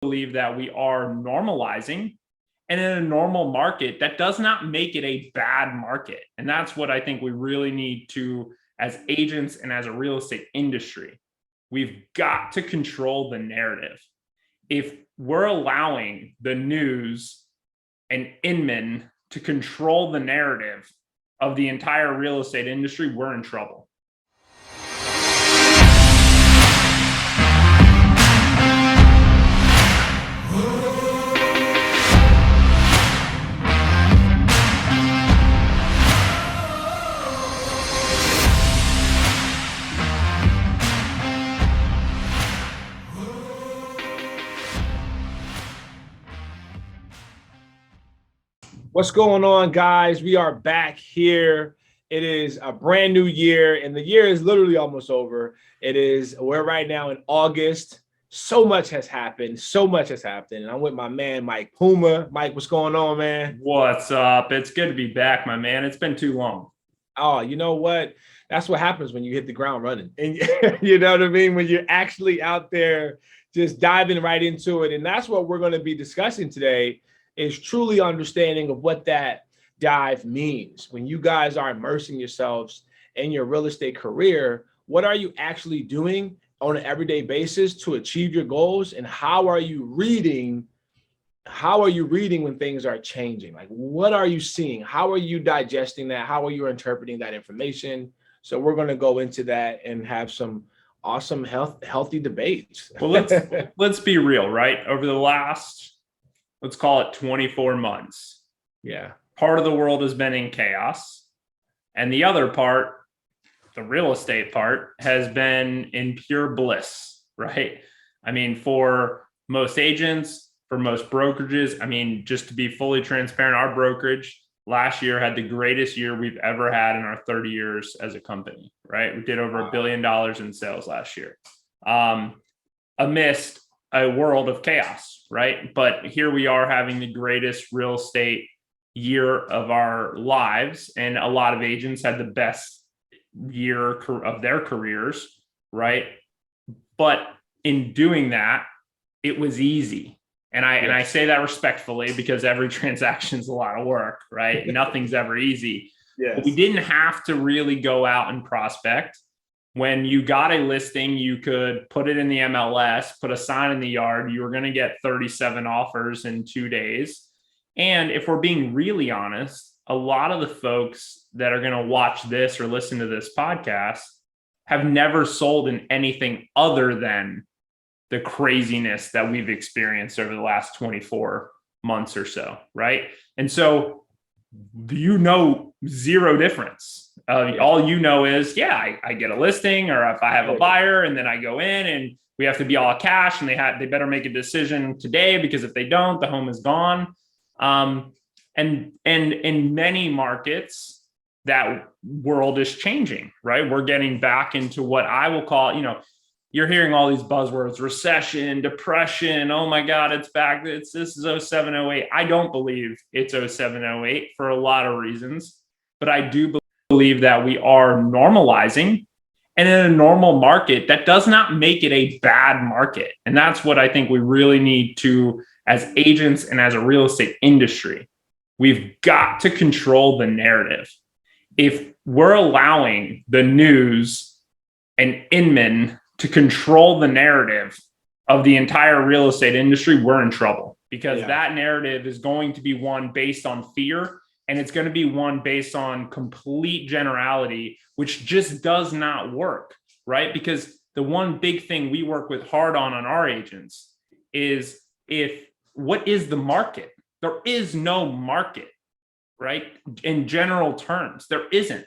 believe that we are normalizing, and in a normal market, that does not make it a bad market. And that's what I think we really need to, as agents and as a real estate industry, we've got to control the narrative. If we're allowing the news and Inman to control the narrative of the entire real estate industry, we're in trouble. What's going on, guys? We are back here. It is a brand new year, and the year is literally almost over. We're right now in August. So much has happened. And I'm with my man, Mike Puma. Mike, what's going on, man? What's up? It's good to be back, my man. It's been too long. Oh, you know what? That's what happens when you hit the ground running. And you know what I mean? When you're actually out there just diving right into it. And that's what we're going to be discussing today, is truly understanding of what that dive means. When you guys are immersing yourselves in your real estate career, what are you actually doing on an everyday basis to achieve your goals? And how are you reading when things are changing? Like, what are you seeing? How are you digesting that? How are you interpreting that information? So we're going to go into that and have some awesome healthy debates. Well, let's be real, right? Over the last, let's call it 24 months. Yeah. Part of the world has been in chaos. And the other part, the real estate part, has been in pure bliss, right? I mean, for most agents, for most brokerages, I mean, just to be fully transparent, our brokerage last year had the greatest year we've ever had in our 30 years as a company, right? We did over $1 billion in sales last year, amidst a world of chaos, right? But here we are having the greatest real estate year of our lives. And a lot of agents had the best year of their careers, right? But in doing that, it was easy. And I say that respectfully, because every transaction is a lot of work, right? Nothing's ever easy. Yes. But we didn't have to really go out and prospect. When you got a listing, you could put it in the MLS, put a sign in the yard. You were going to get 37 offers in 2 days. And if we're being really honest, a lot of the folks that are going to watch this or listen to this podcast have never sold in anything other than the craziness that we've experienced over the last 24 months or so, right? And so, zero difference. All you know is, I get a listing, or if I have a buyer and then I go in and we have to be all cash, and they better make a decision today, because if they don't, the home is gone. And in many markets, that world is changing, right? We're getting back into what I will call, you're hearing all these buzzwords: recession, depression. Oh my God, it's back. This is 07, 08. I don't believe it's 07, 08 for a lot of reasons, but I do believe that we are normalizing. And in a normal market, that does not make it a bad market. And that's what I think we really need to, as agents and as a real estate industry, we've got to control the narrative. If we're allowing the news and Inman to control the narrative of the entire real estate industry, we're in trouble, because that narrative is going to be one based on fear, and it's going to be one based on complete generality, which just does not work, right? Because the one big thing we work with hard on our agents is, what is the market? There is no market, right? In general terms, there isn't.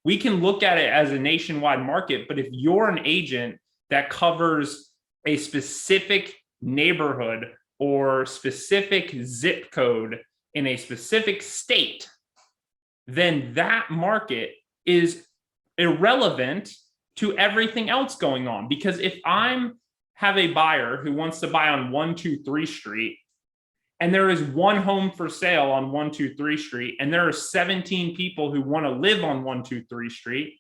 We can look at it as a nationwide market, but if you're an agent that covers a specific neighborhood or specific zip code in a specific state, then that market is irrelevant to everything else going on. Because if I have a buyer who wants to buy on 123 Street, and there is one home for sale on 123 Street, and there are 17 people who want to live on 123 Street,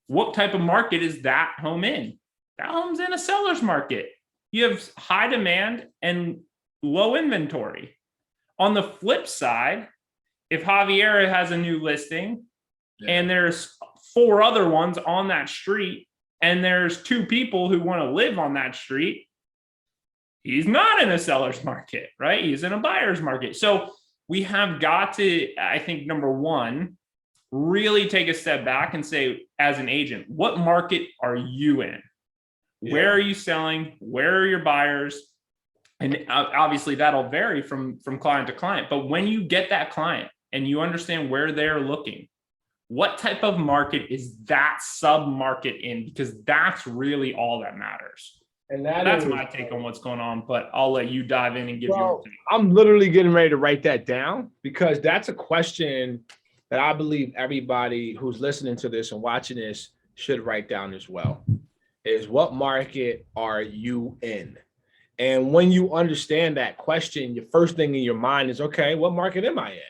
what type of market is that home in? That home's in a seller's market. You have high demand and low inventory. On the flip side, if Javier has a new listing and there's 4 other ones on that street, and there's 2 people who want to live on that street, he's not in a seller's market, right? He's in a buyer's market. So we have got to, I think, number one, really take a step back and say, as an agent, what market are you in? Where are you selling? Where are your buyers? And obviously that'll vary from client to client. But when you get that client and you understand where they're looking, what type of market is that sub market in? Because that's really all that matters. And that's my take on what's going on, but I'll let you dive in and give your take. I'm literally getting ready to write that down, because that's a question that I believe everybody who's listening to this and watching this should write down as well, is what market are you in? And when you understand that question, your first thing in your mind is, okay, what market am I in?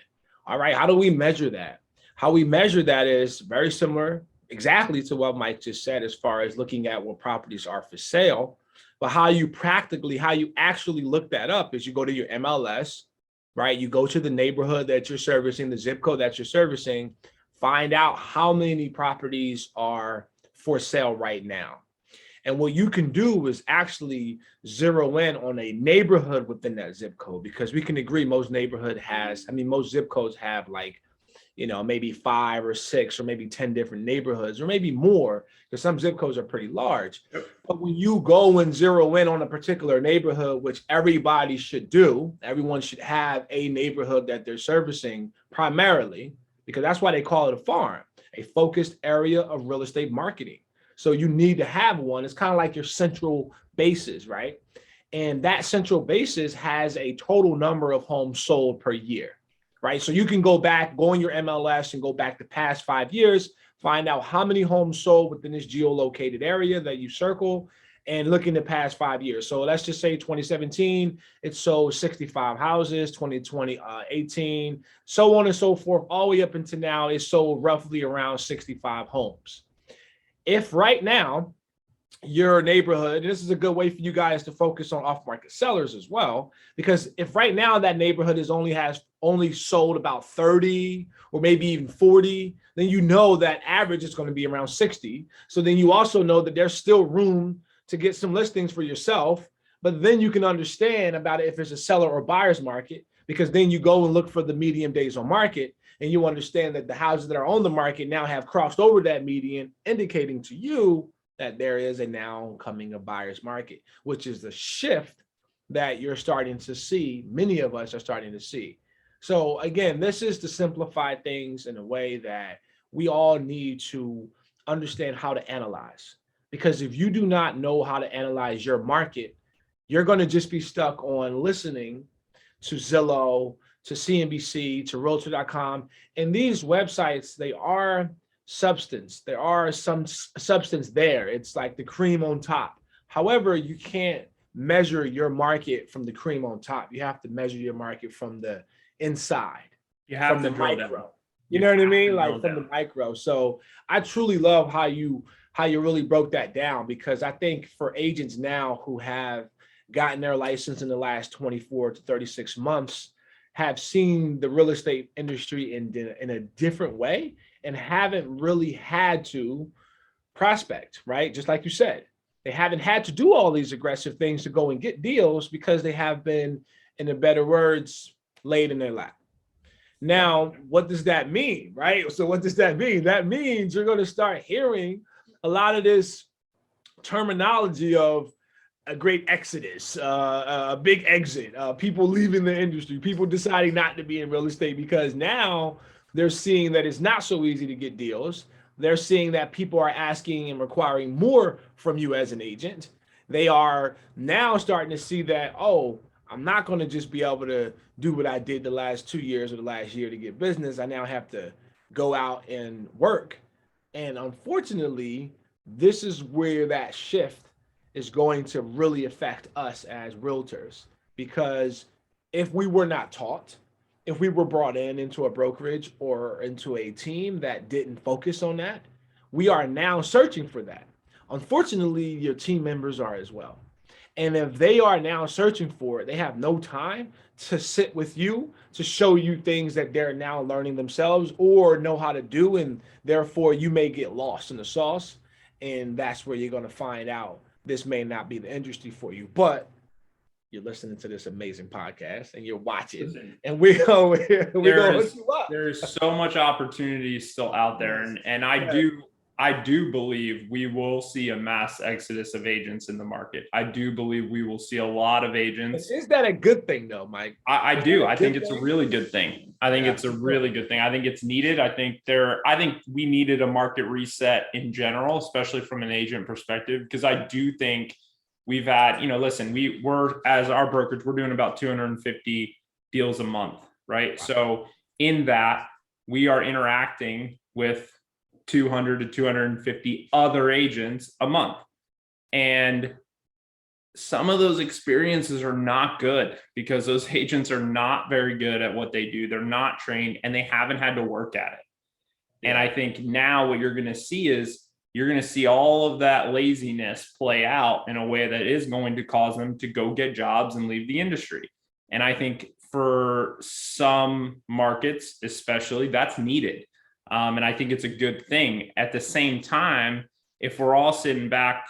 All right, how do we measure that? How we measure that is very similar exactly to what Mike just said, as far as looking at what properties are for sale. But how you actually look that up is you go to your MLS, right? You go to the neighborhood that you're servicing, the zip code that you're servicing, find out how many properties are for sale right now. And what you can do is actually zero in on a neighborhood within that zip code, because we can agree most most zip codes have like, maybe 5 or 6 or maybe 10 different neighborhoods, or maybe more, because some zip codes are pretty large. Yep. But when you go and zero in on a particular neighborhood, which everybody should do, everyone should have a neighborhood that they're servicing primarily, because that's why they call it a farm, a focused area of real estate marketing. So you need to have one. It's kind of like your central basis, right? And that central basis has a total number of homes sold per year. Right. So you can go in your MLS and go back the past 5 years, find out how many homes sold within this geolocated area that you circle, and look in the past 5 years. So let's just say 2017, it sold 65 houses, 2020, 18, so on and so forth, all the way up until now, it sold roughly around 65 homes. If right now, your neighborhood, and this is a good way for you guys to focus on off-market sellers as well, because if right now that neighborhood has only sold about 30 or maybe even 40, then you know that average is going to be around 60. So then you also know that there's still room to get some listings for yourself, but then you can understand about it if it's a seller or buyer's market, because then you go and look for the median days on market, and you understand that the houses that are on the market now have crossed over that median, indicating to you that there is a now coming a buyer's market, which is the shift that you're starting to see. Many of us are starting to see. So again, this is to simplify things in a way that we all need to understand how to analyze. Because if you do not know how to analyze your market, you're going to just be stuck on listening to Zillow, to CNBC, to Realtor.com. And these websites, they are substance. There are some substance there. It's like the cream on top. However, you can't measure your market from the cream on top. You have to measure your market from the inside. You have from to the drill micro. down. You know what I mean? Like from the micro. So I truly love how you really broke that down, because I think for agents now who have gotten their license in the last 24 to 36 months, have seen the real estate industry in a different way, and haven't really had to prospect, right? Just like you said, they haven't had to do all these aggressive things to go and get deals, because they have been, in the better words, laid in their lap. Now, what does that mean, right? So what does that mean? That means you're going to start hearing a lot of this terminology of a great exodus, a big exit, people leaving the industry, people deciding not to be in real estate, because now they're seeing that it's not so easy to get deals. They're seeing that people are asking and requiring more from you as an agent. They are now starting to see that, oh, I'm not going to just be able to do what I did the last 2 years or the last year to get business. I now have to go out and work. And unfortunately, this is where that shift is going to really affect us as realtors, because if we were not taught, if we were brought into a brokerage or into a team that didn't focus on that, we are now searching for that. Unfortunately, your team members are as well. And if they are now searching for it, they have no time to sit with you to show you things that they're now learning themselves or know how to do. And therefore, you may get lost in the sauce. And that's where you're going to find out this may not be the industry for you. But you're listening to this amazing podcast and you're watching. Listen, and we're going to hook you up. There is so much opportunity still out there. And I do believe we will see a mass exodus of agents in the market. I do believe we will see a lot of agents. Is that a good thing though, Mike? I do. I think it's a really good thing. I think it's a really good thing. I think it's needed. I think we needed a market reset in general, especially from an agent perspective, because I do think we've had, listen, we're as our brokerage, we're doing about 250 deals a month, right? So in that, we are interacting with 200 to 250 other agents a month. And some of those experiences are not good because those agents are not very good at what they do. They're not trained and they haven't had to work at it. And I think now what you're going to see is you're going to see all of that laziness play out in a way that is going to cause them to go get jobs and leave the industry. And I think for some markets, especially, that's needed. And I think it's a good thing. At the same time, if we're all sitting back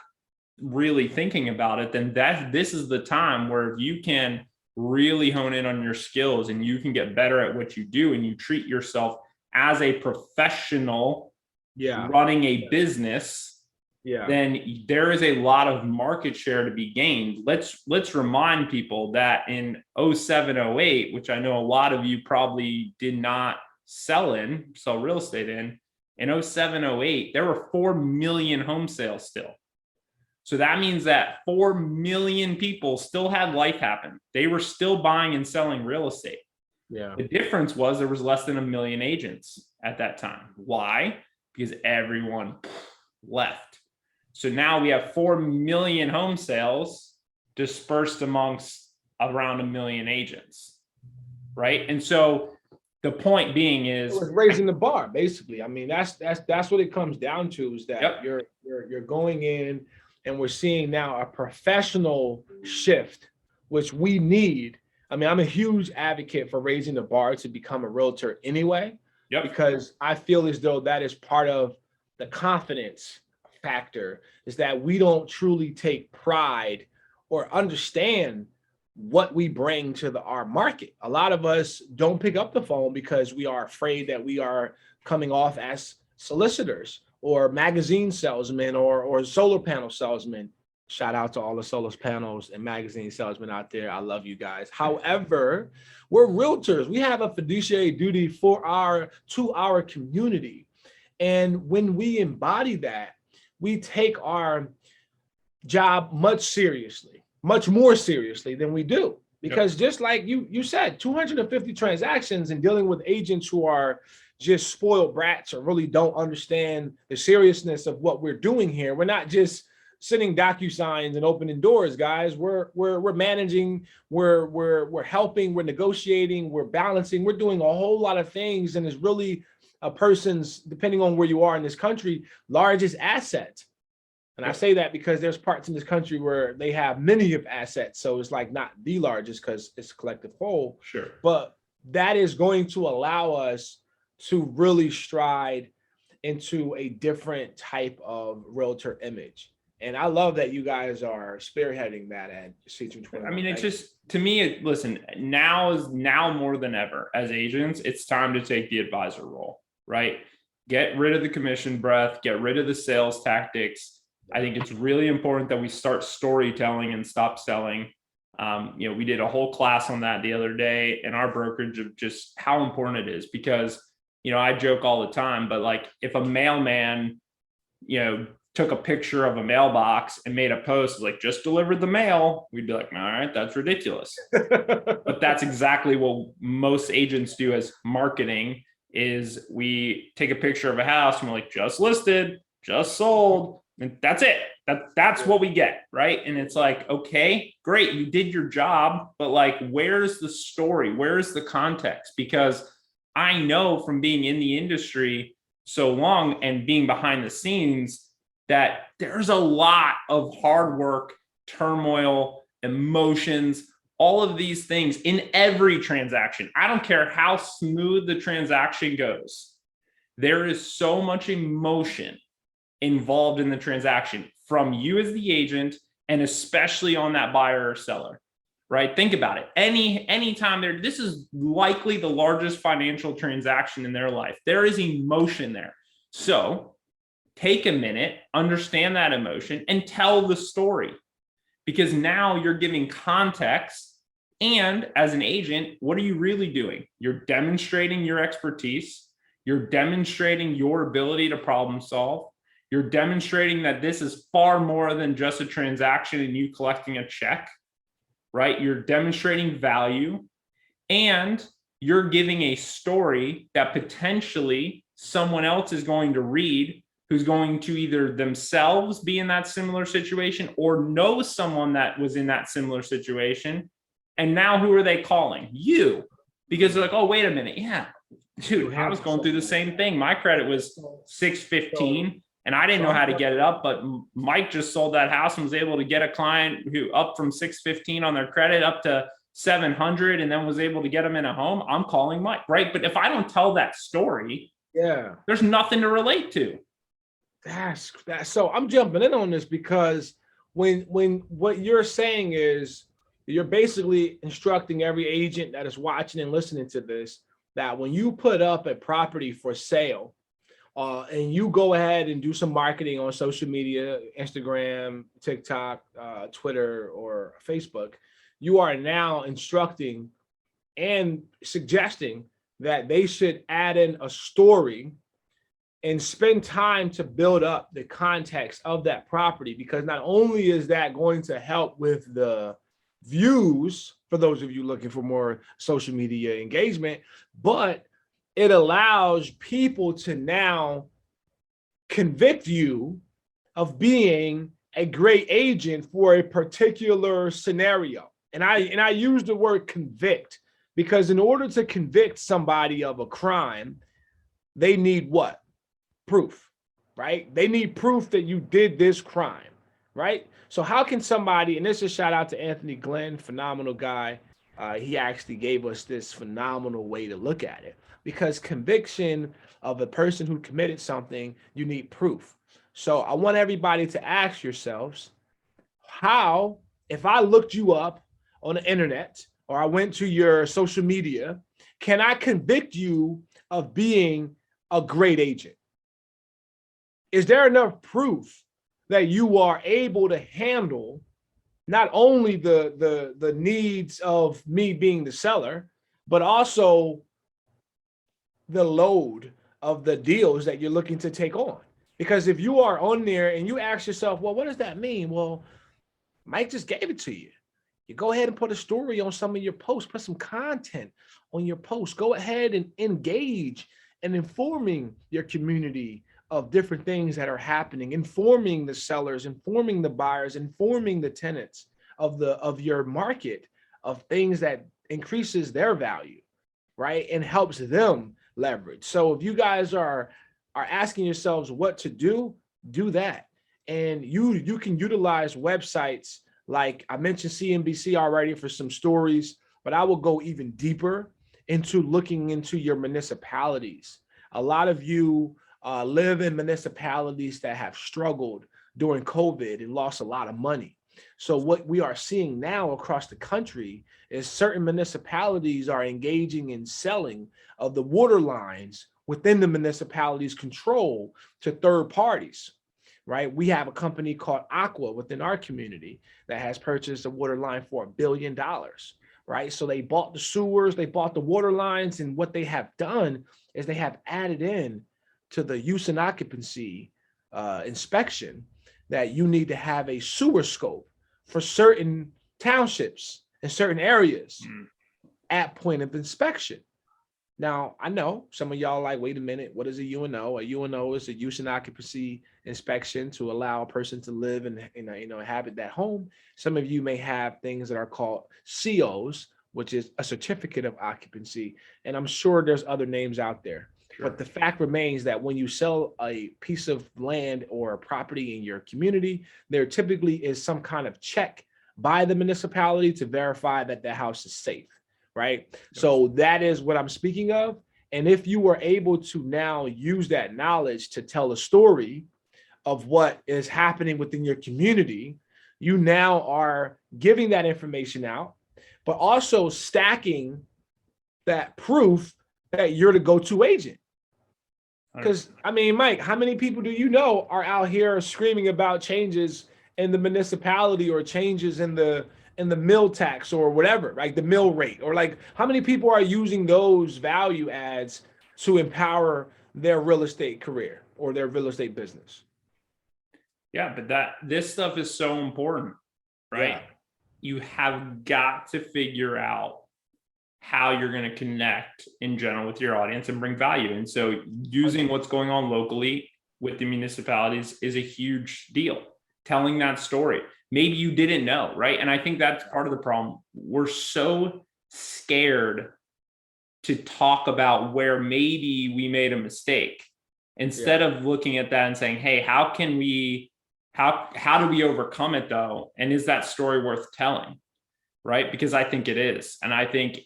really thinking about it, then this is the time where you can really hone in on your skills and you can get better at what you do and you treat yourself as a professional running a business, then there is a lot of market share to be gained. Let's remind people that in 07, 08, which I know a lot of you probably did not sell real estate in 07, 08, there were 4 million home sales still. So that means that 4 million people still had life happen. They were still buying and selling real estate. Yeah. The difference was there was less than 1 million agents at that time. Why? Because everyone left. So now we have 4 million home sales dispersed amongst around 1 million agents, right? And so the point being is raising the bar, basically. I mean, that's what it comes down to, is that you're going in, and we're seeing now a professional shift, which we need. I mean, I'm a huge advocate for raising the bar to become a realtor anyway. Because I feel as though that is part of the confidence factor, is that we don't truly take pride or understand what we bring to our market. A lot of us don't pick up the phone because we are afraid that we are coming off as solicitors or magazine salesmen or solar panel salesmen. Shout out to all the solar panels and magazine salesmen out there. I love you guys. However, we're realtors. We have a fiduciary duty to our community. And when we embody that, we take our job much more seriously than we do. Because just like you said, 250 transactions and dealing with agents who are just spoiled brats or really don't understand the seriousness of what we're doing here. We're not just sending DocuSigns and opening doors, guys. We're managing, we're helping, we're negotiating, we're balancing, we're doing a whole lot of things. And it's really a person's, depending on where you are in this country, largest asset. And I say that because there's parts in this country where they have many of assets. So it's like not the largest because it's a collective whole. Sure. But that is going to allow us to really stride into a different type of realtor image. And I love that you guys are spearheading that at C21. I mean, it's just, to me, listen, now more than ever as agents, it's time to take the advisor role, right? Get rid of the commission breath, get rid of the sales tactics. I think it's really important that we start storytelling and stop selling. We did a whole class on that the other day in our brokerage of just how important it is, because, I joke all the time, but like if a mailman, took a picture of a mailbox and made a post like just delivered the mail, we'd be like, all right, that's ridiculous. But that's exactly what most agents do as marketing, is we take a picture of a house and we're like, just listed, just sold, and that's it. That's what we get, right? And it's like, okay, great, you did your job, but like, where's the story? Where's the context? Because I know from being in the industry so long and being behind the scenes that there's a lot of hard work turmoil, emotions, all of these things in every transaction. I don't care how smooth the transaction goes. There is so much emotion involved in the transaction from you as the agent, and especially on that buyer or seller, right? Think about it. Anytime this is likely the largest financial transaction in their life. There is emotion there. So take a minute, understand that emotion, and tell the story, because now you're giving context. And as an agent, what are you really doing? You're demonstrating your expertise. You're demonstrating your ability to problem solve. You're demonstrating that this is far more than just a transaction and you collecting a check, right? You're demonstrating value, and you're giving a story that potentially someone else is going to read, who's going to either themselves be in that similar situation or know someone that was in that similar situation. And now who are they calling? You. Because they're like, oh, wait a minute. Yeah, dude, I was going through the same thing. My credit was 615 and I didn't know how to get it up, but Mike just sold that house and was able to get a client who up from 615 on their credit up to 700 and then was able to get them in a home. I'm calling Mike, right? But if I don't tell that story, there's nothing to relate to. That's so I'm jumping in on this because when what you're saying is you're basically instructing every agent that is watching and listening to this that when you put up a property for sale and you go ahead and do some marketing on social media, Instagram, TikTok, Twitter, or Facebook, you are now instructing and suggesting that they should add in a story and spend time to build up the context of that property, because not only is that going to help with the views for those of you looking for more social media engagement, but it allows people to now convict you of being a great agent for a particular scenario. And I use the word convict because in order to convict somebody of a crime, they need what? Proof, right? They need proof that you did this crime, right? So how can somebody, and this is a shout out to Anthony Glenn, phenomenal guy. He actually gave us this phenomenal way to look at it, because conviction of a person who committed something, you need proof. So I want everybody to ask yourselves, how, if I looked you up on the internet or I went to your social media, can I convict you of being a great agent? Is there enough proof that you are able to handle not only the needs of me being the seller, but also the load of the deals that you're looking to take on? Because if you are on there and you ask yourself, well, what does that mean? Well, Mike just gave it to you. You go ahead and put a story on some of your posts, put some content on your posts. Go ahead and engage in informing your community of different things that are happening, informing the sellers, informing the buyers, informing the tenants of your market of things that increases their value, right? And helps them leverage. So if you guys are asking yourselves what to do that. And you can utilize websites like I mentioned CNBC already for some stories, but I will go even deeper into looking into your municipalities. A lot of you live in municipalities that have struggled during COVID and lost a lot of money. So what we are seeing now across the country is certain municipalities are engaging in selling of the water lines within the municipality's control to third parties, right? We have a company called Aqua within our community that has purchased a water line for $1 billion, right? So they bought the sewers, they bought the water lines, and what they have done is they have added in to the use and occupancy inspection that you need to have a sewer scope for certain townships and certain areas at point of inspection. Now, I know some of y'all like, wait a minute, what is a UNO? A UNO is a use and occupancy inspection to allow a person to live and inhabit that home. Some of you may have things that are called COs, which is a certificate of occupancy. And I'm sure there's other names out there. But the fact remains that when you sell a piece of land or a property in your community, there typically is some kind of check by the municipality to verify that the house is safe, right? Yes. So that is what I'm speaking of. And if you were able to now use that knowledge to tell a story of what is happening within your community, you now are giving that information out, but also stacking that proof that you're the go-to agent. Because, I mean, Mike, how many people do you know are out here screaming about changes in the municipality or changes in the mill tax or whatever, like the mill rate, or like how many people are using those value adds to empower their real estate career or their real estate business? Yeah, but this stuff is so important, right? Yeah. You have got to figure out how you're going to connect in general with your audience and bring value. And so using what's going on locally with the municipalities is a huge deal. Telling that story. Maybe you didn't know, right? And I think that's part of the problem. We're so scared to talk about where maybe we made a mistake instead of looking at that and saying, hey, how do we overcome it though? And is that story worth telling? Right? Because I think it is. And I think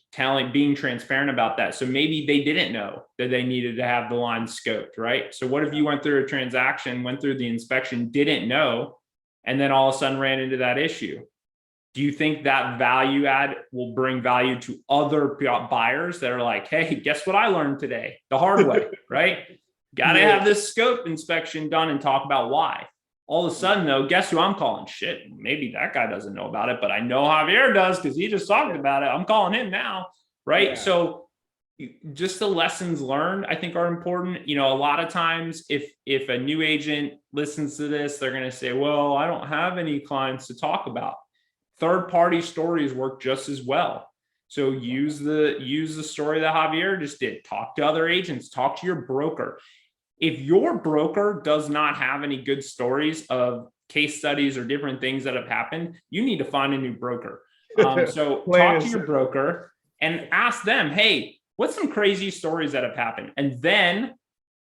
being transparent about that. So maybe they didn't know that they needed to have the line scoped, right? So what if you went through a transaction, went through the inspection, didn't know, and then all of a sudden ran into that issue? Do you think that value add will bring value to other buyers that are like, hey, guess what I learned today? The hard way, right? Got to have this scope inspection done and talk about why. All of a sudden, though, guess who I'm calling? Shit, maybe that guy doesn't know about it, but I know Javier does because he just talked about it. I'm calling him now, right? Yeah. So just the lessons learned, I think, are important. You know, a lot of times if a new agent listens to this, they're going to say, well, I don't have any clients to talk about. Third-party stories work just as well. So use the story that Javier just did. Talk to other agents. Talk to your broker. If your broker does not have any good stories of case studies or different things that have happened, you need to find a new broker. So talk to your broker and ask them, hey, what's some crazy stories that have happened? And then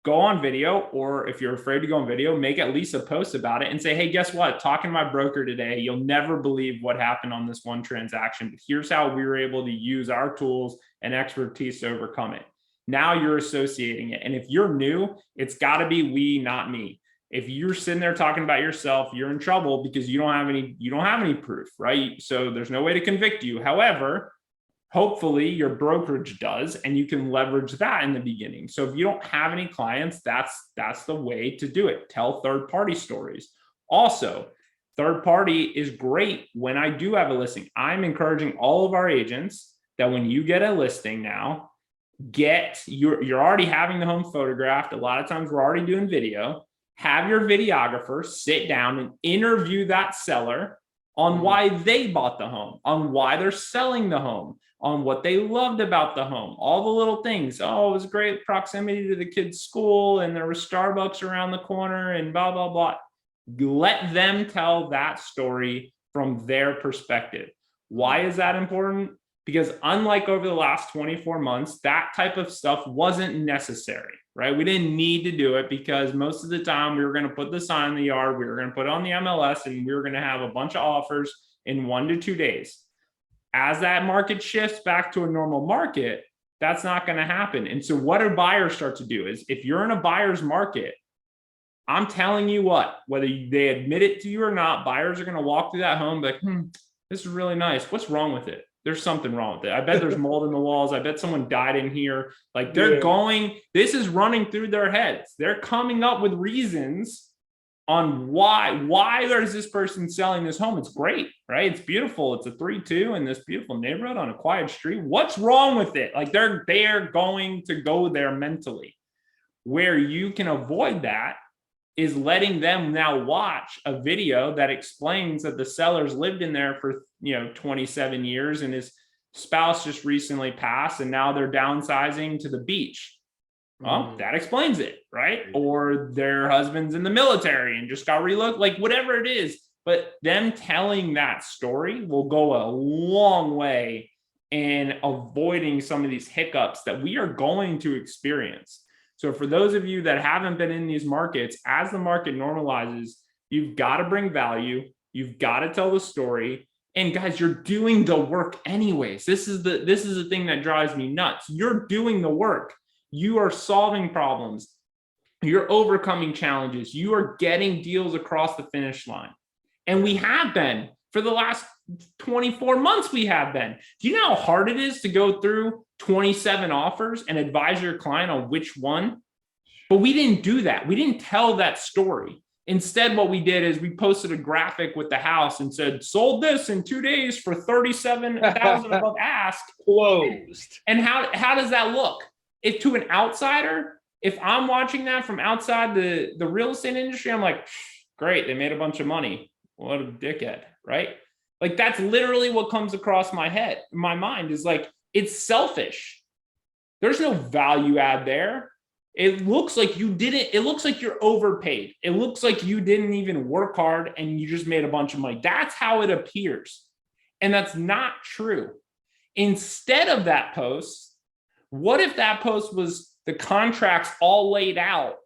go on video, or if you're afraid to go on video, make at least a post about it and say, hey, guess what? Talking to my broker today, you'll never believe what happened on this one transaction, but here's how we were able to use our tools and expertise to overcome it. Now you're associating it. And if you're new, it's got to be we, not me. If you're sitting there talking about yourself, you're in trouble because you don't have any proof, right? So there's no way to convict you. However, hopefully your brokerage does, and you can leverage that in the beginning. So if you don't have any clients, that's the way to do it. Tell third-party stories. Also, third party is great when I do have a listing. I'm encouraging all of our agents that when you get a listing now, you're already having the home photographed. A lot of times we're already doing video. Have your videographer sit down and interview that seller on why they bought the home, on why they're selling the home, on what they loved about the home, all the little things. Oh, it was great proximity to the kids' school, and there was Starbucks around the corner, and blah, blah, blah. Let them tell that story from their perspective. Why is that important? Because unlike over the last 24 months, that type of stuff wasn't necessary, right? We didn't need to do it because most of the time we were going to put the sign in the yard, we were going to put it on the MLS, and we were going to have a bunch of offers in 1 to 2 days. As that market shifts back to a normal market, that's not going to happen. And so what do buyers start to do is if you're in a buyer's market, I'm telling you what, whether they admit it to you or not, buyers are going to walk through that home like, this is really nice. What's wrong with it? There's something wrong with it. I bet there's mold in the walls. I bet someone died in here. Like this is running through their heads. They're coming up with reasons on why there's this person selling this home. It's great, right? It's beautiful. It's a 3-2 in this beautiful neighborhood on a quiet street. What's wrong with it? Like they're going to go there mentally. Where you can avoid that is letting them now watch a video that explains that the seller's lived in there for 27 years and his spouse just recently passed and now they're downsizing to the beach. Well, that explains it, right? Or their husband's in the military and just got relocated, like whatever it is. But them telling that story will go a long way in avoiding some of these hiccups that we are going to experience. So for those of you that haven't been in these markets, as the market normalizes, you've got to bring value. You've got to tell the story. And guys, you're doing the work anyways. This is the thing that drives me nuts. You're doing the work. You are solving problems. You're overcoming challenges. You are getting deals across the finish line. And we have been for the last 24 months. We have been. Do you know how hard it is to go through 27 offers and advise your client on which one? But we didn't do that. We didn't tell that story. Instead, what we did is we posted a graphic with the house and said, sold this in 2 days for $37,000 above ask. Closed. And how does that look? If to an outsider, if I'm watching that from outside the real estate industry, I'm like, great, they made a bunch of money. What a dickhead, right? Like that's literally what comes across my mind is like, it's selfish. There's no value add there. It looks like it looks like you're overpaid. It looks like you didn't even work hard and you just made a bunch of money. That's how it appears. And that's not true. Instead of that post, what if that post was the contracts all laid out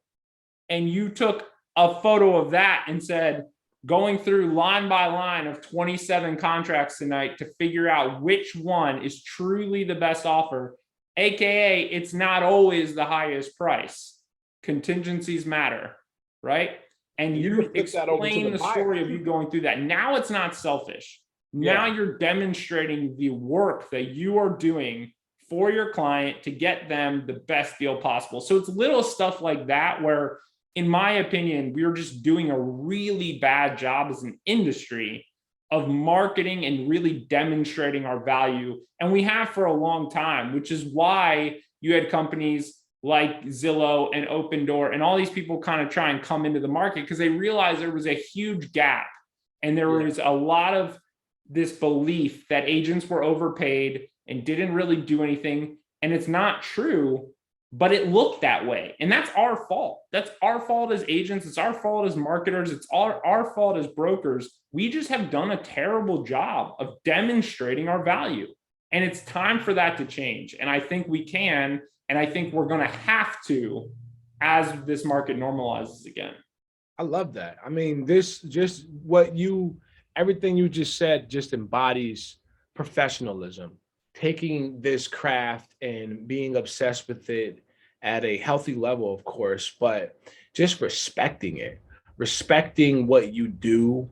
and you took a photo of that and said, going through line by line of 27 contracts tonight to figure out which one is truly the best offer. AKA, it's not always the highest price. Contingencies matter, right? And you explain the story of you going through that. Now it's not selfish. Now you're demonstrating the work that you are doing for your client to get them the best deal possible. So it's little stuff like that where, in my opinion, we're just doing a really bad job as an industry of marketing and really demonstrating our value. And we have for a long time, which is why you had companies like Zillow and Open Door and all these people kind of try and come into the market because they realized there was a huge gap. And there was a lot of this belief that agents were overpaid and didn't really do anything. And it's not true, but it looked that way. And that's our fault. That's our fault as agents. It's our fault as marketers. It's our fault as brokers. We just have done a terrible job of demonstrating our value. And it's time for that to change. And I think we can, and I think we're going to have to as this market normalizes again. I love that. I mean, everything you just said just embodies professionalism, taking this craft and being obsessed with it at a healthy level, of course, but just respecting it, respecting what you do,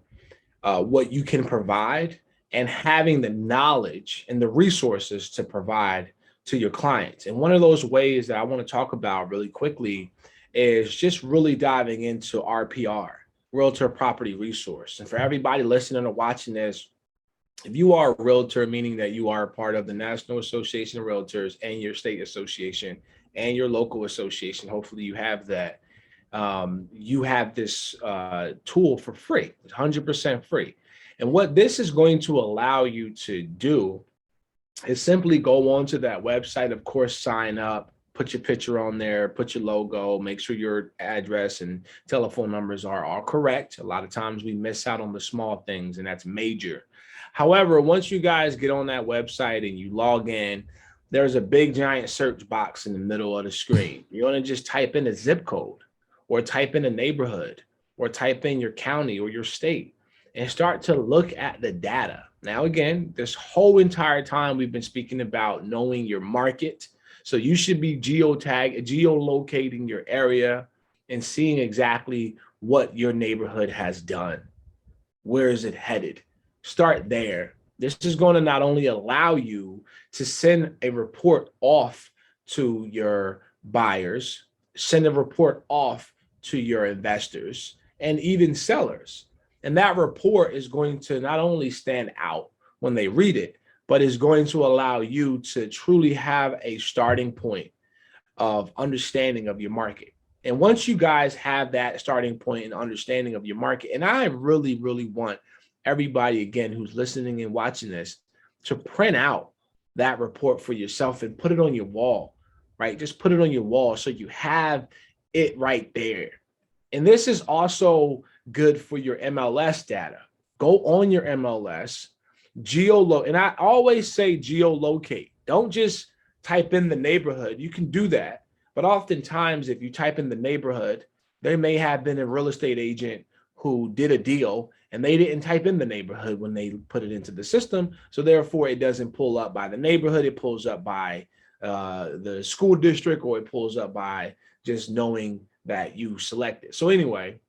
what you can provide, and having the knowledge and the resources to provide to your clients. And one of those ways that I want to talk about really quickly is just really diving into RPR, Realtor Property Resource. And for everybody listening or watching this, if you are a realtor, meaning that you are a part of the National Association of Realtors and your state association and your local association, hopefully you have that. You have this tool for free, 100% free. And what this is going to allow you to do is simply go onto that website, of course, sign up, put your picture on there, put your logo, make sure your address and telephone numbers are all correct. A lot of times we miss out on the small things, and that's major. However, once you guys get on that website and you log in, there's a big giant search box in the middle of the screen. You want to just type in a zip code or type in a neighborhood or type in your county or your state and start to look at the data. Now, again, this whole entire time we've been speaking about knowing your market. So you should be geolocating your area and seeing exactly what your neighborhood has done. Where is it headed? Start there. This is going to not only allow you to send a report off to your buyers, send a report off to your investors, and even sellers. And that report is going to not only stand out when they read it, but is going to allow you to truly have a starting point of understanding of your market. And once you guys have that starting point and understanding of your market, and I really, really want everybody, again, who's listening and watching this to print out that report for yourself and put it on your wall, right? Just put it on your wall so you have it right there. And this is also good for your MLS data. Go on your MLS, and I always say geolocate. Don't just type in the neighborhood. You can do that, But oftentimes, if you type in the neighborhood, there may have been a real estate agent who did a deal and they didn't type in the neighborhood when they put it into the system. So therefore, it doesn't pull up by the neighborhood. It pulls up by the school district, or it pulls up by just knowing that you selected. So anyway,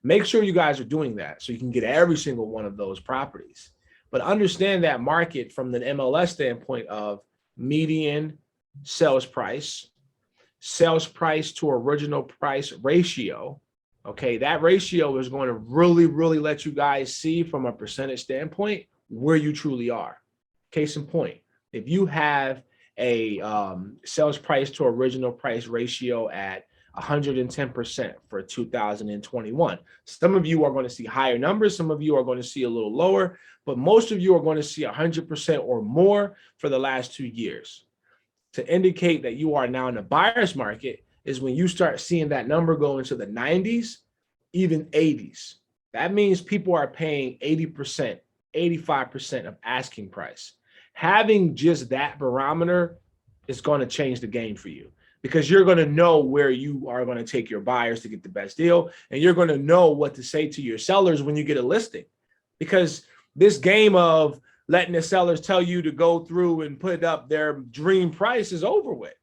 make sure you guys are doing that so you can get every single one of those properties. But understand that market from the MLS standpoint of median sales price to original price ratio. Okay, that ratio is going to really, really let you guys see from a percentage standpoint where you truly are. Case in point, if you have a sales price to original price ratio at 110% for 2021. Some of you are going to see higher numbers. Some of you are going to see a little lower, but most of you are going to see 100% or more for the last 2 years. To indicate that you are now in the buyer's market is when you start seeing that number go into the 90s, even 80s. That means people are paying 80%, 85% of asking price. Having just that barometer is going to change the game for you, because you're going to know where you are going to take your buyers to get the best deal. And you're going to know what to say to your sellers when you get a listing, because this game of letting the sellers tell you to go through and put up their dream price is over with.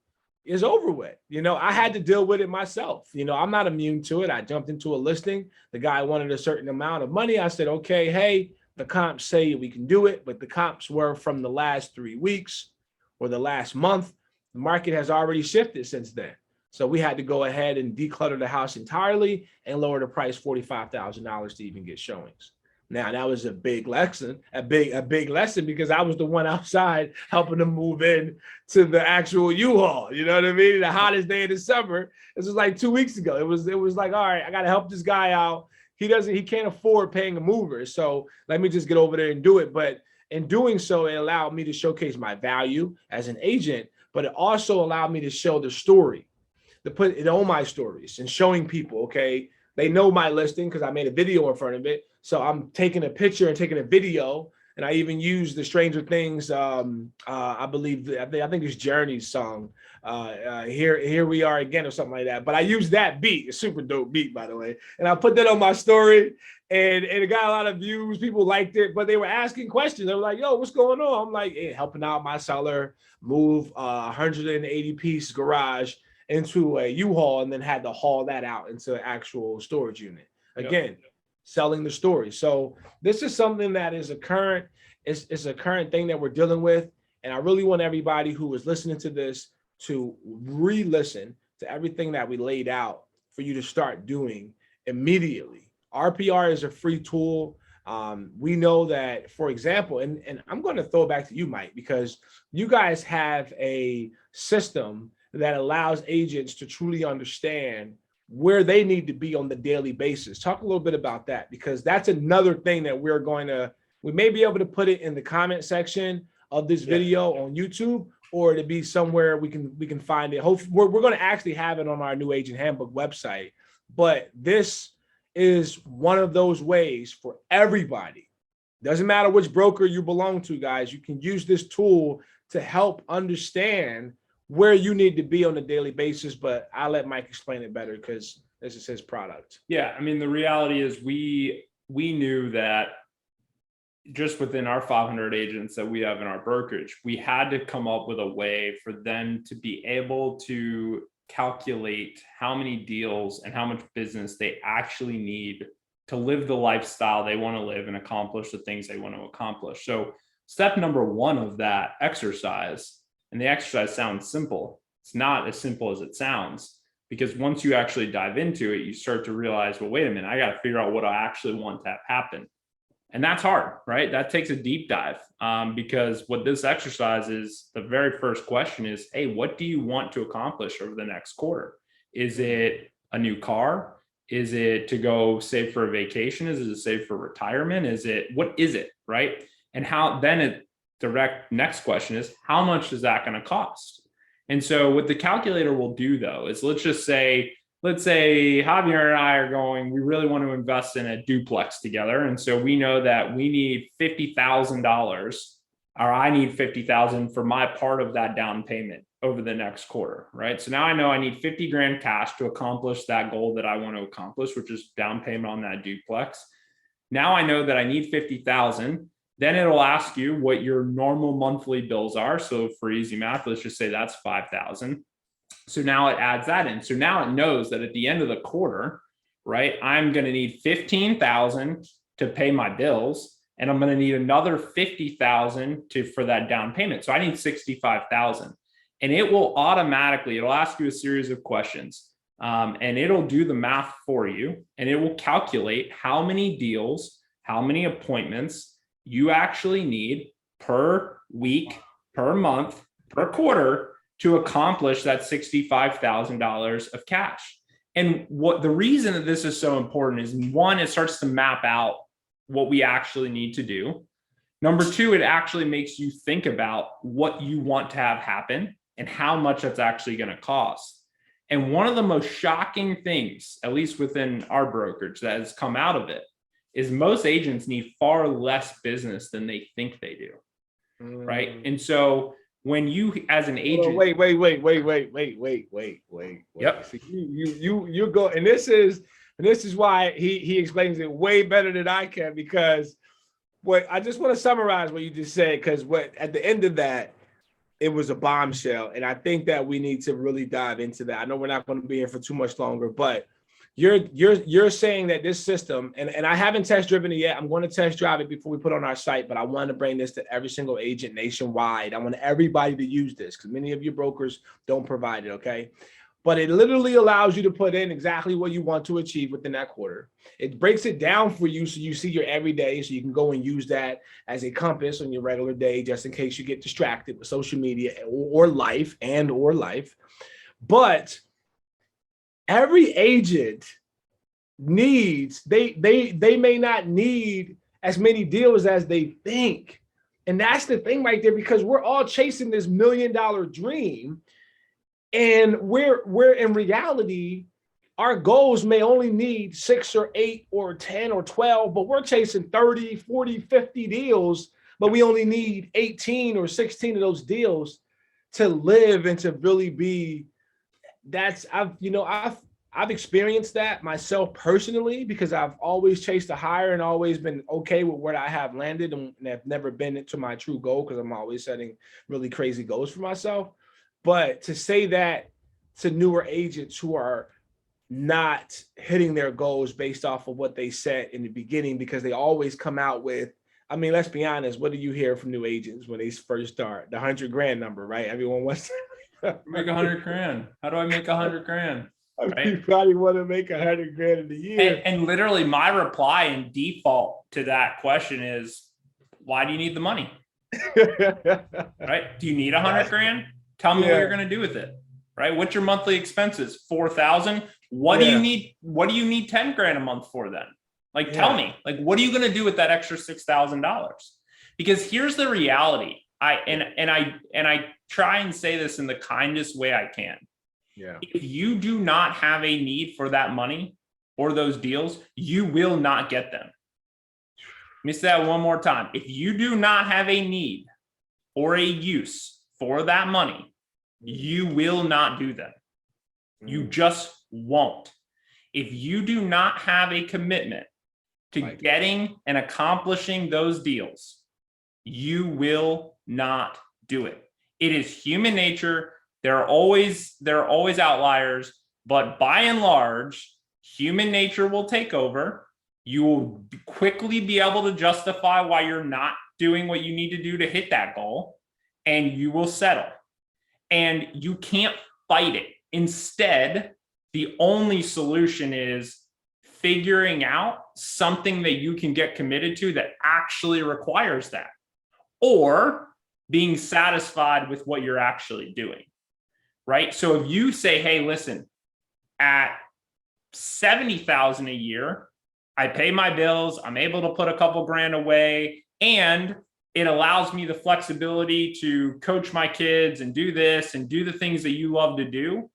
You know, I had to deal with it myself. You know, I'm not immune to it. I jumped into a listing. The guy wanted a certain amount of money. I said, okay, hey, the comps say we can do it, but the comps were from the last 3 weeks or the last month. The market has already shifted since then. So we had to go ahead and declutter the house entirely and lower the price $45,000 to even get showings. Now, that was a big lesson, a big lesson, because I was the one outside helping them move in to the actual U-Haul. You know what I mean? The hottest day of the summer. This was like 2 weeks ago. It was like, all right, I got to help this guy out. He can't afford paying a mover. So let me just get over there and do it. But in doing so, it allowed me to showcase my value as an agent, but it also allowed me to show the story, to put it on my stories and showing people, okay, they know my listing because I made a video in front of it. So I'm taking a picture and taking a video, and I even used the Stranger Things. I think it's Journey's song. Here we are again, or something like that. But I used that beat, a super dope beat, by the way, and I put that on my story, and it got a lot of views. People liked it, but they were asking questions. They were like, "Yo, what's going on?" I'm like, hey, helping out my seller move 180 piece garage into a U-Haul, and then had to haul that out into an actual storage unit. Again, selling the story. So this is something that is a current thing that we're dealing with. And I really want everybody who is listening to this to re-listen to everything that we laid out for you to start doing immediately. RPR is a free tool. We know that, for example, and I'm going to throw it back to you, Mike, because you guys have a system that allows agents to truly understand where they need to be on the daily basis. Talk a little bit about that, because that's another thing that we may be able to put it in the comment section of this video on YouTube, or to be somewhere we can find it. Hopefully, we're going to actually have it on our new agent handbook website. But this is one of those ways for everybody. Doesn't matter which broker you belong to, guys. You can use this tool to help understand where you need to be on a daily basis. But I'll let Mike explain it better, because this is his product. Yeah, I mean, the reality is we knew that just within our 500 agents that we have in our brokerage, we had to come up with a way for them to be able to calculate how many deals and how much business they actually need to live the lifestyle they want to live and accomplish the things they want to accomplish. So step number one of that exercise, and the exercise sounds simple, it's not as simple as it sounds, because once you actually dive into it, you start to realize, well, wait a minute, I got to figure out what I actually want to have happen. And that's hard, right? That takes a deep dive, because what this exercise is, the very first question is, hey, what do you want to accomplish over the next quarter? Is it a new car? Is it to go save for a vacation? Is it to save for retirement? What is it, right? And how then direct next question is, how much is that going to cost? And so what the calculator will do, though, is let's say Javier and I are we really want to invest in a duplex together. And so we know that we need $50,000 or I need 50,000 for my part of that down payment over the next quarter, right? So now I know I need 50 grand cash to accomplish that goal that I want to accomplish, which is down payment on that duplex. Now I know that I need 50,000. Then it'll ask you what your normal monthly bills are. So for easy math, let's just say that's 5,000. So now it adds that in. So now it knows that at the end of the quarter, right, I'm going to need 15,000 to pay my bills, and I'm going to need another 50,000 for that down payment. So I need 65,000, and it will automatically, it'll ask you a series of questions, and it'll do the math for you, and it will calculate how many deals, how many appointments you actually need per week, per month, per quarter to accomplish that $65,000 of cash. And what the reason that this is so important is, one, it starts to map out what we actually need to do. Number two, it actually makes you think about what you want to have happen and how much that's actually going to cost. And one of the most shocking things, at least within our brokerage, that has come out of it is most agents need far less business than they think they do. Right. And so when you, as an agent, wait. Yep. So you go, and this is why he explains it way better than I can, because what I just want to summarize what you just said, because what at the end of that, it was a bombshell, and I think that we need to really dive into that. I know we're not going to be here for too much longer, but you're saying that this system, and I haven't test driven it yet. I'm going to test drive it before we put it on our site, but I want to bring this to every single agent nationwide. I want everybody to use this because many of your brokers don't provide it, okay? But it literally allows you to put in exactly what you want to achieve within that quarter. It breaks it down for you so you see your everyday, so you can go and use that as a compass on your regular day, just in case you get distracted with social media or life. But every agent needs, they may not need as many deals as they think. And that's the thing right there, because we're all chasing this $1 million dream. And we're in reality, our goals may only need 6 or 8 or 10 or 12, but we're chasing 30, 40, 50 deals, but we only need 18 or 16 of those deals to live and to really be. I've experienced that myself personally, because I've always chased a higher and always been okay with where I have landed, and have never been into my true goal because I'm always setting really crazy goals for myself. But to say that to newer agents who are not hitting their goals based off of what they set in the beginning, because they always come out with, I mean, let's be honest, what do you hear from new agents when they first start? The 100 grand number, right? Everyone wants to make 100 grand. How do I make 100 grand? Right? You probably want to make 100 grand in a year. And literally my reply and default to that question is, why do you need the money? Right? Do you need 100 grand? Tell me what you're going to do with it, right? What's your monthly expenses? 4,000. What do you need? What do you need 10 grand a month for then? Like, tell me, like, what are you going to do with that extra $6,000? Because here's the reality. I try and say this in the kindest way I can. Yeah. If you do not have a need for that money or those deals, you will not get them. Let me say that one more time. If you do not have a need or a use for that money, you will not do them. You just won't. If you do not have a commitment to getting and accomplishing those deals, you will not do it. It is human nature. There are always outliers, but by and large, human nature will take over. You will quickly be able to justify why you're not doing what you need to do to hit that goal, and you will settle. And you can't fight it. Instead, the only solution is figuring out something that you can get committed to that actually requires that, or being satisfied with what you're actually doing, right? So if you say, hey, listen, at $70,000 a year, I pay my bills, I'm able to put a couple grand away, and it allows me the flexibility to coach my kids and do this and do the things that you love to do.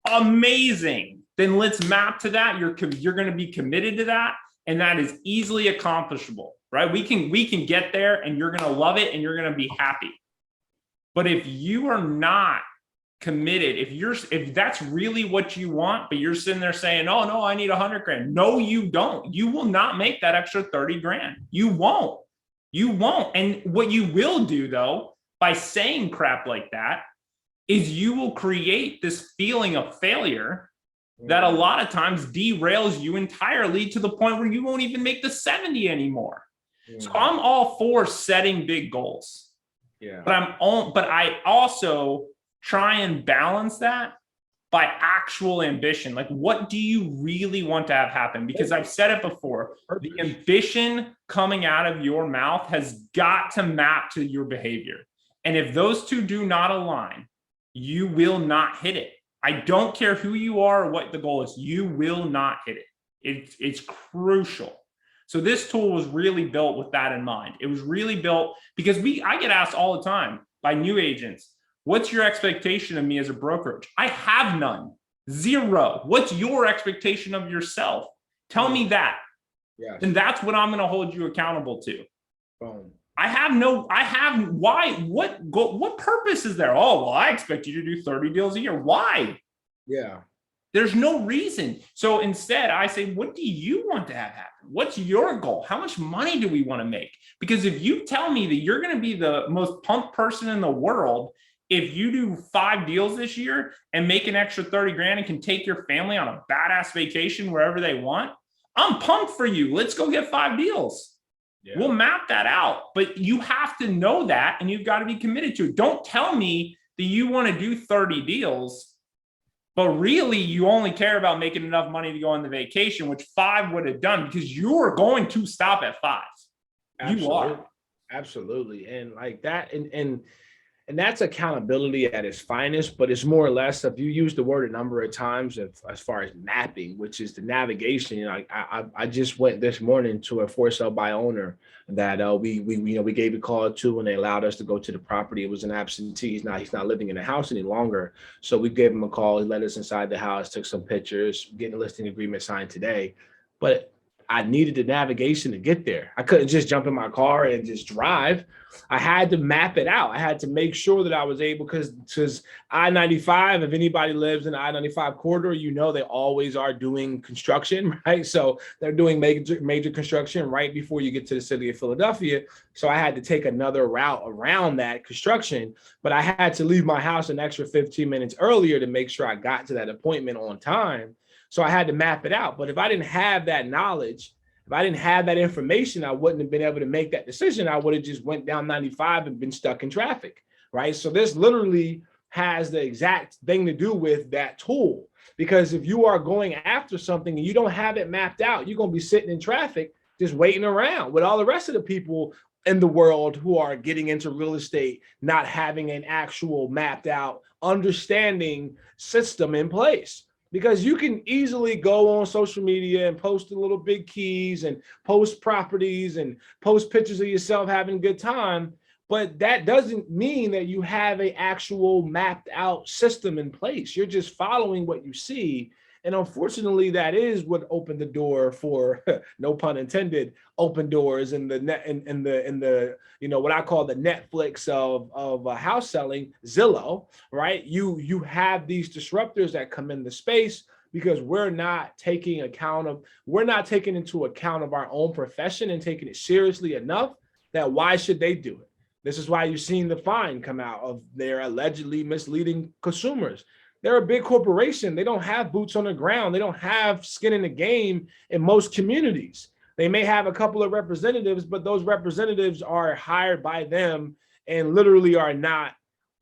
Amazing. Then let's map to that. You're going to be committed to that. And that is easily accomplishable. right? We can get there and you're going to love it and you're going to be happy. But if you are not committed, if that's really what you want, but you're sitting there saying, oh no, I need 100 grand. No, you don't. You will not make that extra 30 grand. You won't. And what you will do though, by saying crap like that, is you will create this feeling of failure that a lot of times derails you entirely to the point where you won't even make the 70 anymore. So I'm all for setting big goals. Yeah. But I also try and balance that by actual ambition. Like, what do you really want to have happen? Because I've said it before, the ambition coming out of your mouth has got to map to your behavior. And if those two do not align, you will not hit it. I don't care who you are or what the goal is. You will not hit it. It's crucial. So this tool was really built with that in mind. It was really built because I get asked all the time by new agents, what's your expectation of me as a brokerage? I have none. Zero. What's your expectation of yourself? Tell me that. Yes. And that's what I'm going to hold you accountable to. Boom. What purpose is there? Oh, well, I expect you to do 30 deals a year. Why? Yeah. There's no reason. So instead I say, what do you want to have happen? What's your goal? How much money do we want to make? Because if you tell me that you're going to be the most pumped person in the world, if you do 5 deals this year and make an extra 30 grand and can take your family on a badass vacation wherever they want, I'm pumped for you. Let's go get 5 deals. Yeah. We'll map that out, but you have to know that and you've got to be committed to it. Don't tell me that you want to do 30 deals, but really you only care about making enough money to go on the vacation, which 5 would have done because you're going to stop at 5. Absolutely. You are. Absolutely. And like that, and that's accountability at its finest, but it's more or less, if you use the word a number of times as far as mapping, which is the navigation. You know, I just went this morning to a for sale by owner that we gave a call to, and they allowed us to go to the property. It was an absentee. He's not living in the house any longer. So we gave him a call. He let us inside the house, took some pictures, getting a listing agreement signed today. But I needed the navigation to get there. I couldn't just jump in my car and just drive. I had to map it out. I had to make sure that I was able, because I-95, if anybody lives in the I-95 corridor, you know they always are doing construction, right? So they're doing major construction right before you get to the city of Philadelphia. So I had to take another route around that construction, but I had to leave my house an extra 15 minutes earlier to make sure I got to that appointment on time. So I had to map it out. But if I didn't have that knowledge, if I didn't have that information, I wouldn't have been able to make that decision. I would have just went down 95 and been stuck in traffic, right? So this literally has the exact thing to do with that tool. Because if you are going after something and you don't have it mapped out, you're going to be sitting in traffic, just waiting around with all the rest of the people in the world who are getting into real estate, not having an actual mapped out understanding system in place. Because you can easily go on social media and post a little big keys and post properties and post pictures of yourself having a good time. But that doesn't mean that you have an actual mapped out system in place. You're just following what you see. And unfortunately, that is what opened the door for, no pun intended, open doors in the net in the what I call the Netflix of house selling, Zillow, right? You have these disruptors that come in the space because we're not taking into account of our own profession and taking it seriously enough. That why should they do it? This is why you've seen the fine come out of their allegedly misleading consumers. They're a big corporation. They don't have boots on the ground. They don't have skin in the game in most communities. They may have a couple of representatives, but those representatives are hired by them and literally are not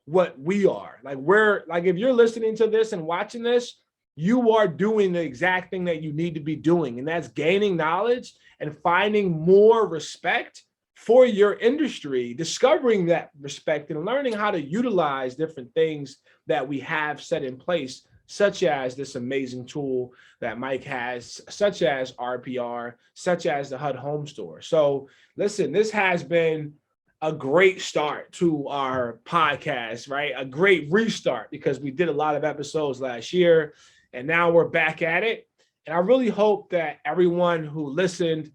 what we are. If you're listening to this and watching this, you are doing the exact thing that you need to be doing. And that's gaining knowledge and finding more respect for your industry, discovering that respect and learning how to utilize different things that we have set in place, such as this amazing tool that Mike has, such as RPR, such as the HUD Home Store. So listen, this has been a great start to our podcast, right? A great restart because we did a lot of episodes last year and now we're back at it. And I really hope that everyone who listened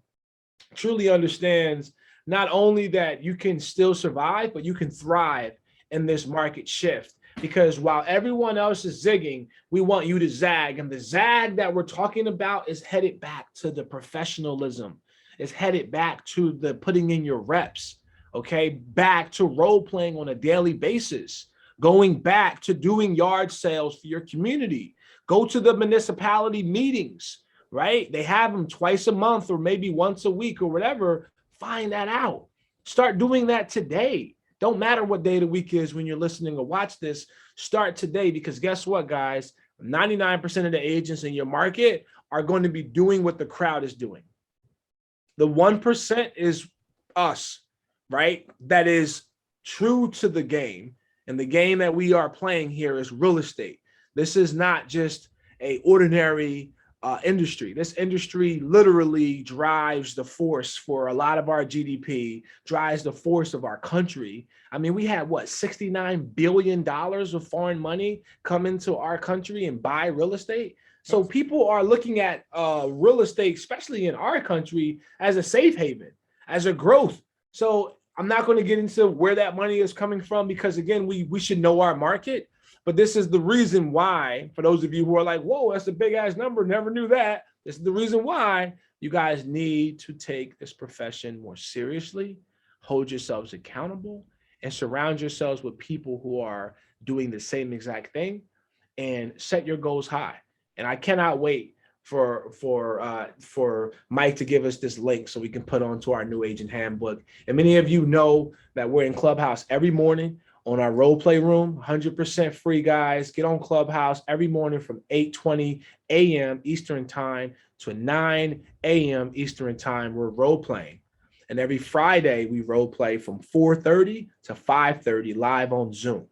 truly understands not only that you can still survive, but you can thrive in this market shift. Because while everyone else is zigging, we want you to zag. And the zag that we're talking about is headed back to the professionalism. It's headed back to the putting in your reps, okay? Back to role playing on a daily basis, going back to doing yard sales for your community. Go to the municipality meetings, right? They have them twice a month or maybe once a week or whatever. Find that out. Start doing that today. Don't matter what day of the week is when you're listening or watch this. Start today, because guess what, guys? 99% of the agents in your market are going to be doing what the crowd is doing. The 1% is us, right? That is true to the game. And the game that we are playing here is real estate. This is not just an ordinary industry. This industry literally drives the force for a lot of our GDP, drives the force of our country. I mean, we had what, $69 billion of foreign money come into our country and buy real estate. So people are looking at real estate, especially in our country, as a safe haven, as a growth. So I'm not going to get into where that money is coming from, because again, we should know our market. But this is the reason why, for those of you who are like, whoa, that's a big ass number, never knew that. This is the reason why you guys need to take this profession more seriously, hold yourselves accountable, and surround yourselves with people who are doing the same exact thing, and set your goals high. And I cannot wait for Mike to give us this link so we can put onto our new agent handbook. And many of you know that we're in Clubhouse every morning on our role play room, 100% free, guys. Get on Clubhouse every morning from 8:20 a.m. Eastern time to 9 a.m. Eastern time. We're role playing. And every Friday we role play from 4:30 to 5:30 live on Zoom.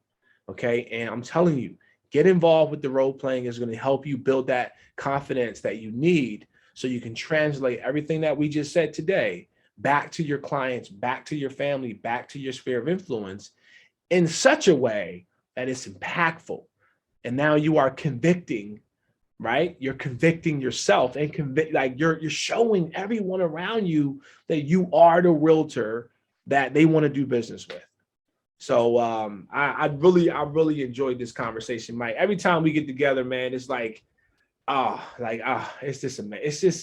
Okay. And I'm telling you, get involved with the role playing. Is going to help you build that confidence that you need so you can translate everything that we just said today back to your clients, back to your family, back to your sphere of influence in such a way that it's impactful. And now you are convicting, right? You're convicting yourself and you're showing everyone around you that you are the realtor that they want to do business with. So I really enjoyed this conversation, Mike. Every time we get together, man, it's like, it's just amazing.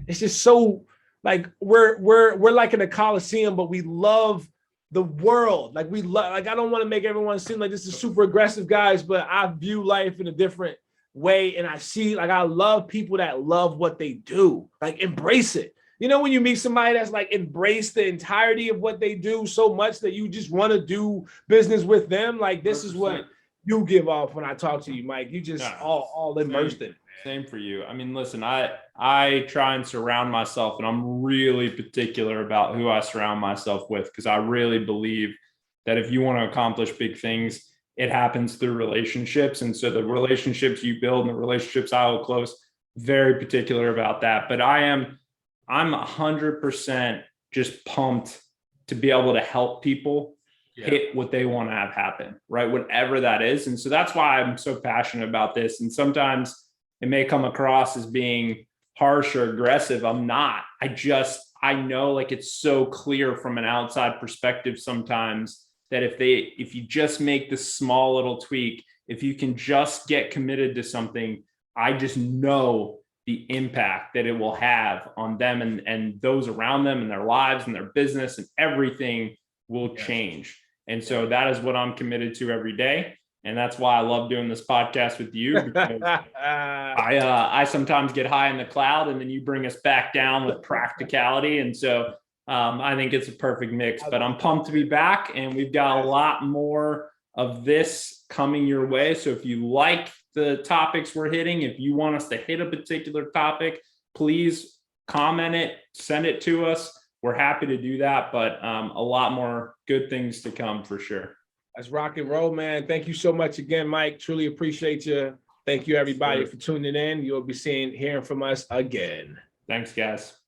It's just so like we're like in a Coliseum, but we love the world. Like I don't want to make everyone seem like this is super aggressive, guys, but I view life in a different way. And I see, like, I love people that love what they do, like embrace it. You know, when you meet somebody that's like embrace the entirety of what they do so much that you just want to do business with them. Like, this 100%. Is what you give off when I talk to you, Mike. You just all immersed in it. Same for you. I mean, listen, I try and surround myself, and I'm really particular about who I surround myself with, because I really believe that if you want to accomplish big things, it happens through relationships. And so the relationships you build and the relationships I will close, very particular about that. But I'm 100% just pumped to be able to help people hit what they want to have happen, right? Whatever that is. And so that's why I'm so passionate about this. And sometimes it may come across as being harsh or aggressive. I'm not. I know, like, it's so clear from an outside perspective sometimes that if you just make this small little tweak, if you can just get committed to something, I just know the impact that it will have on them and those around them and their lives and their business, and everything will change. And so that is what I'm committed to every day. And that's why I love doing this podcast with you, because I sometimes get high in the cloud and then you bring us back down with practicality. And so I think it's a perfect mix, but I'm pumped to be back, and we've got a lot more of this coming your way. So if you like the topics we're hitting, if you want us to hit a particular topic, please comment it, send it to us. We're happy to do that, but a lot more good things to come for sure. Let's rock and roll, man. Thank you so much again, Mike. Truly appreciate you. Thank you, everybody, for tuning in. You'll be hearing from us again. Thanks, guys.